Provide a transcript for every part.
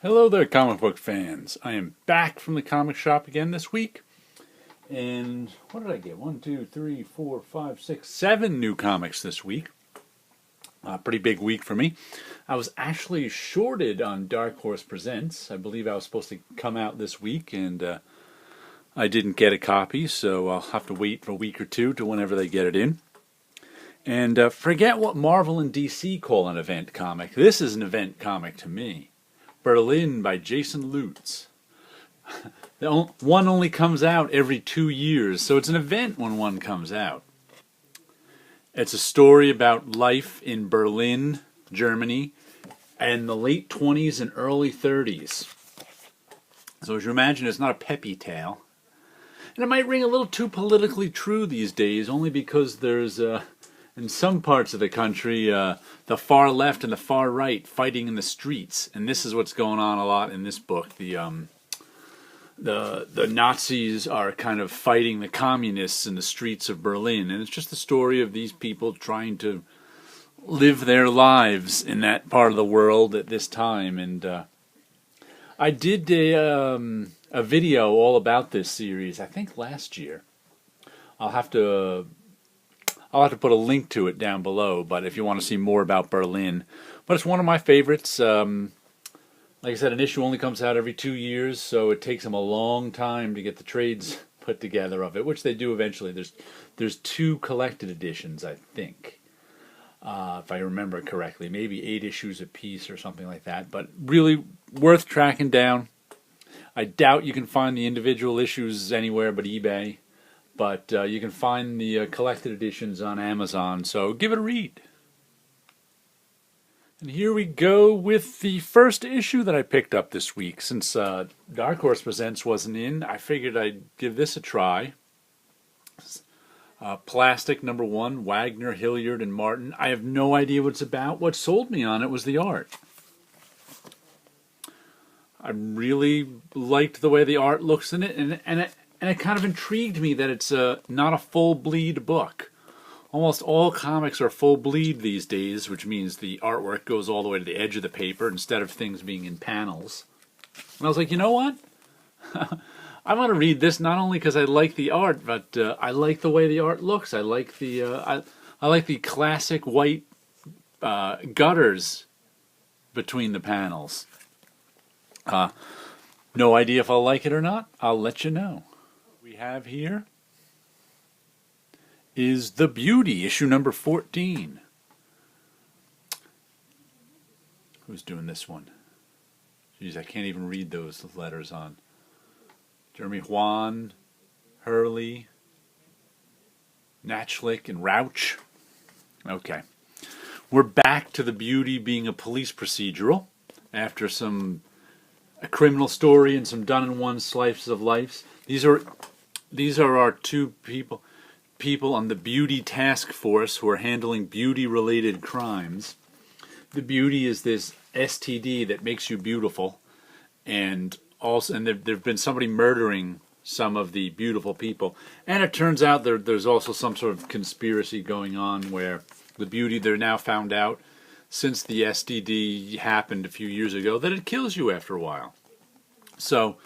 Hello there, comic book fans. I am back from the comic shop again this week. And what did I get? 1, 2, 3, 4, 5, 6, 7 new comics this week. A pretty big week for me. I was actually shorted on Dark Horse Presents. I believe I was supposed to come out this week, and I didn't get a copy, so I'll have to wait for a week or two to whenever they get it in. And forget what Marvel and DC call an event comic. This is an event comic to me. Berlin by Jason Lutz. One only comes out every 2 years, so it's an event when one comes out. It's a story about life in Berlin, Germany, in the late 20s and early 30s. So as you imagine, it's not a peppy tale. And it might ring a little too politically true these days, only because there's in some parts of the country, the far left and the far right fighting in the streets, and this is what's going on a lot in this book. The Nazis are kind of fighting the communists in the streets of Berlin, and it's just the story of these people trying to live their lives in that part of the world at this time. And I did a video all about this series, I think last year. I'll have to put a link to it down below, but if you want to see more about Berlin. But it's one of my favorites. Like I said, an issue only comes out every 2 years, so it takes them a long time to get the trades put together of it, which they do eventually. There's 2 collected editions, I think, if I remember correctly. Maybe 8 issues apiece or something like that, but really worth tracking down. I doubt you can find the individual issues anywhere but eBay. But you can find the collected editions on Amazon, so give it a read. And here we go with the first issue that I picked up this week. Since Dark Horse Presents wasn't in, I figured I'd give this a try. Plastic #1, Wagner, Hilliard, and Martin. I have no idea what it's about. What sold me on it was the art. I really liked the way the art looks in it, and it kind of intrigued me that it's not a full bleed book. Almost all comics are full bleed these days, which means the artwork goes all the way to the edge of the paper instead of things being in panels. And I was like, you know what? I'm going to read this not only because I like the art, but I like the way the art looks. I like the I like the classic white gutters between the panels. No idea if I'll like it or not. I'll let you know. We have here is The Beauty, issue number 14. Who's doing this one? Jeez, I can't even read those letters on. Jeremy Juan, Hurley, Natchlick, and Rauch. Okay. We're back to The Beauty being a police procedural after a criminal story and some done-in-one slices of life. These are our 2 people on the Beauty Task Force who are handling beauty-related crimes. The Beauty is this STD that makes you beautiful, and there've been somebody murdering some of the beautiful people, and it turns out there's also some sort of conspiracy going on where the Beauty, they're now found out since the STD happened a few years ago that it kills you after a while. So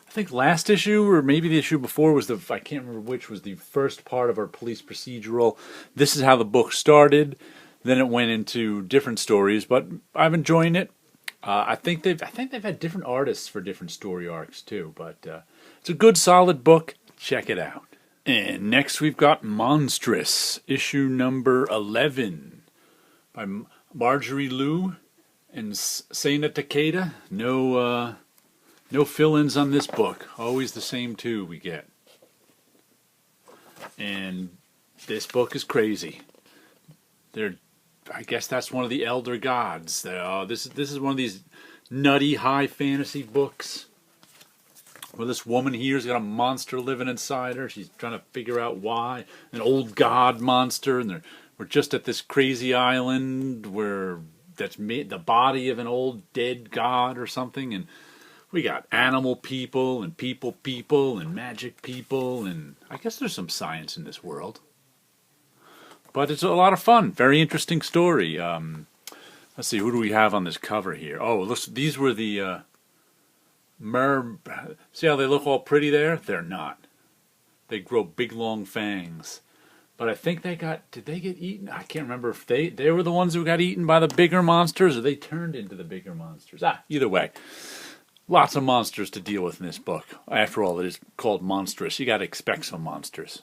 I think last issue, or maybe the issue before, was I can't remember which, was the first part of our police procedural. This is how the book started. Then it went into different stories, but I'm enjoying it. I think they've had different artists for different story arcs too, but it's a good, solid book. Check it out. And next we've got Monstrous, issue number 11, by Marjorie Liu and Seina Takeda. No fill-ins on this book. Always the same 2 we get. And this book is crazy. I guess that's one of the elder gods. This is one of these nutty high fantasy books where this woman here's got a monster living inside her. She's trying to figure out why. An old god monster, and we're just at this crazy island that's made the body of an old dead god or something, and we got animal people and people and magic people, and I guess there's some science in this world. But it's a lot of fun. Very interesting story. Let's see, who do we have on this cover here? Oh, these were the See how they look all pretty there? They're not. They grow big long fangs. But I think did they get eaten? I can't remember if they were the ones who got eaten by the bigger monsters or they turned into the bigger monsters. Either way. Lots of monsters to deal with in this book. After all, it is called Monstrous. You got to expect some monsters.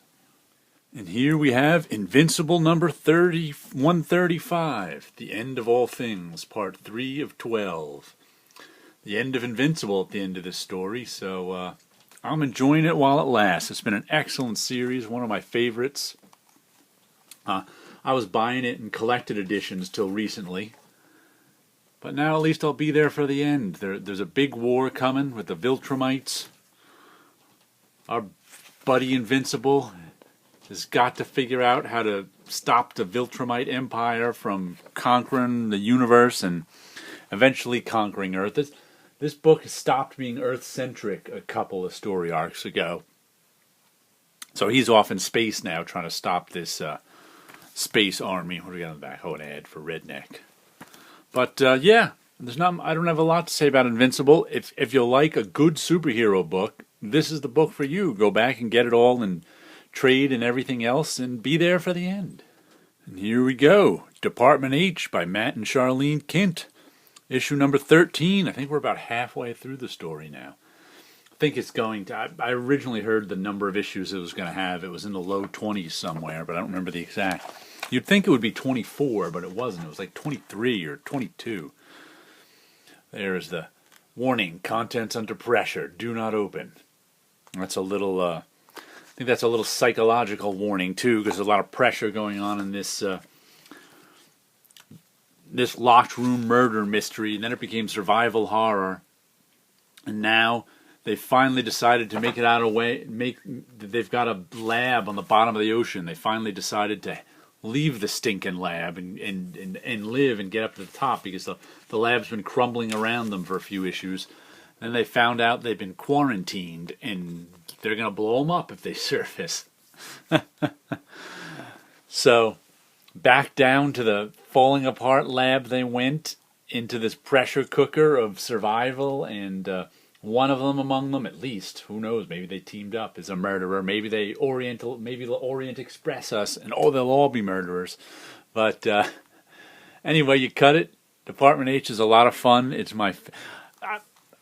And here we have Invincible number 135, The End of All Things, part 3 of 12. The end of Invincible at the end of this story, so I'm enjoying it while it lasts. It's been an excellent series, one of my favorites. I was buying it in collected editions till recently. But now at least I'll be there for the end. There's a big war coming with the Viltrumites. Our buddy Invincible has got to figure out how to stop the Viltrumite Empire from conquering the universe and eventually conquering Earth. This book has stopped being Earth-centric a couple of story arcs ago. So he's off in space now trying to stop this space army. What do we got on the back? Oh, an ad for Redneck. But yeah, I don't have a lot to say about Invincible. If you like a good superhero book, this is the book for you. Go back and get it all and trade and everything else and be there for the end. And here we go. Department H by Matt and Charlene Kint. Issue number 13. I think we're about halfway through the story now. I think it's going to... I originally heard the number of issues it was going to have. It was in the low 20s somewhere, but I don't remember the exact. You'd think it would be 24, but it wasn't. It was like 23 or 22. There's the warning, contents under pressure, do not open. That's a little, I think that's a little psychological warning too, because there's a lot of pressure going on in this this locked room murder mystery, and then it became survival horror. And now they finally decided to make it out of way, they've got a lab on the bottom of the ocean. They finally decided to leave the stinking lab and live and get up to the top because the lab's been crumbling around them for a few issues. Then they found out they've been quarantined and they're going to blow them up if they surface. So back down to the falling apart lab they went, into this pressure cooker of survival, and one of them among them, at least, who knows, maybe they teamed up, is a murderer. Maybe they'll Orient Express us, and they'll all be murderers. But anyway, you cut it. Department H is a lot of fun. It's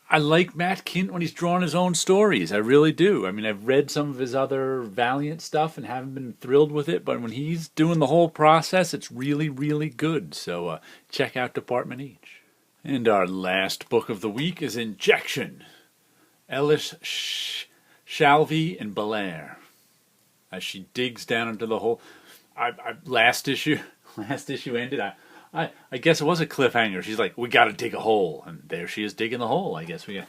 I like Matt Kint when he's drawing his own stories. I really do. I mean, I've read some of his other Valiant stuff and haven't been thrilled with it, but when he's doing the whole process, it's really, really good. So check out Department H. And our last book of the week is Injection. Ellis Shalvey and Belair, as she digs down into the hole. Last issue ended. I guess it was a cliffhanger. She's like, we got to dig a hole, and there she is digging the hole. I guess we got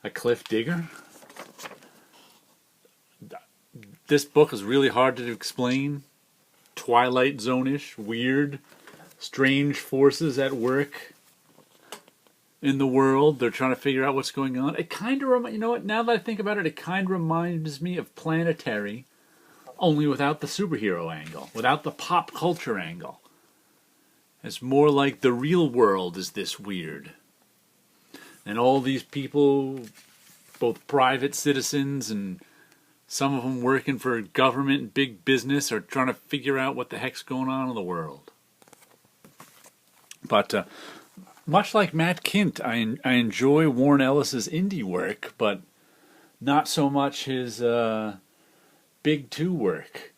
a cliff digger. This book is really hard to explain. Twilight Zone-ish, weird, strange forces at work in the world. They're trying to figure out what's going on. It kind of, you know what, now that I think about it, it kind of reminds me of Planetary, only without the superhero angle, without the pop culture angle. It's more like the real world is this weird. And all these people, both private citizens and some of them working for government and big business, are trying to figure out what the heck's going on in the world. But much like Matt Kint, I enjoy Warren Ellis's indie work, but not so much his big two work,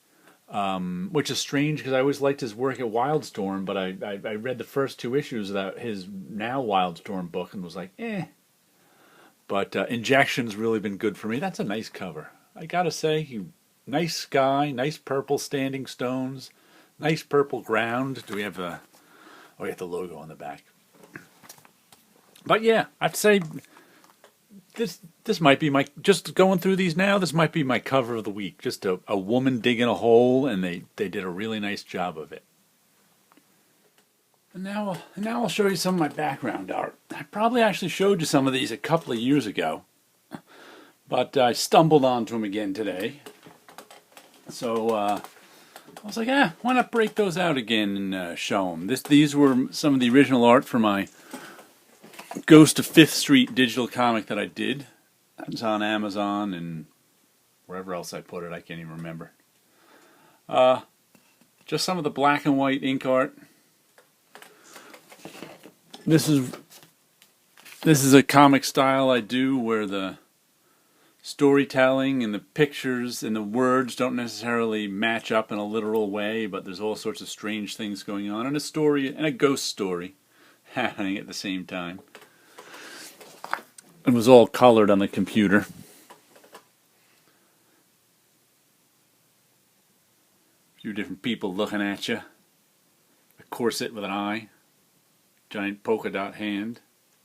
which is strange because I always liked his work at Wildstorm, but I read the first two issues of his now Wildstorm book and was like, eh. But Injection's really been good for me. That's a nice cover. I gotta say, nice sky, nice purple standing stones, nice purple ground. Do we have we have the logo on the back. But yeah, I'd say this might be my, just going through these now, this might be my cover of the week. Just a woman digging a hole, and they did a really nice job of it. And now I'll show you some of my background art. I probably actually showed you some of these a couple of years ago, but I stumbled onto them again today. So I was like, why not break those out again and show them? These were some of the original art for my Ghost of Fifth Street digital comic that I did. It's on Amazon and wherever else I put it, I can't even remember. Just some of the black and white ink art. This is a comic style I do where the storytelling and the pictures and the words don't necessarily match up in a literal way, but there's all sorts of strange things going on, and a story and a ghost story happening at the same time. It was all colored on the computer. A few different people looking at you. A corset with an eye. Giant polka dot hand.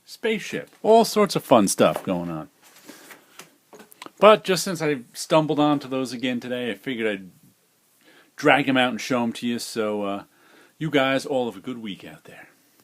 Spaceship. All sorts of fun stuff going on. But just since I stumbled onto those again today, I figured I'd drag them out and show them to you. So you guys all have a good week out there.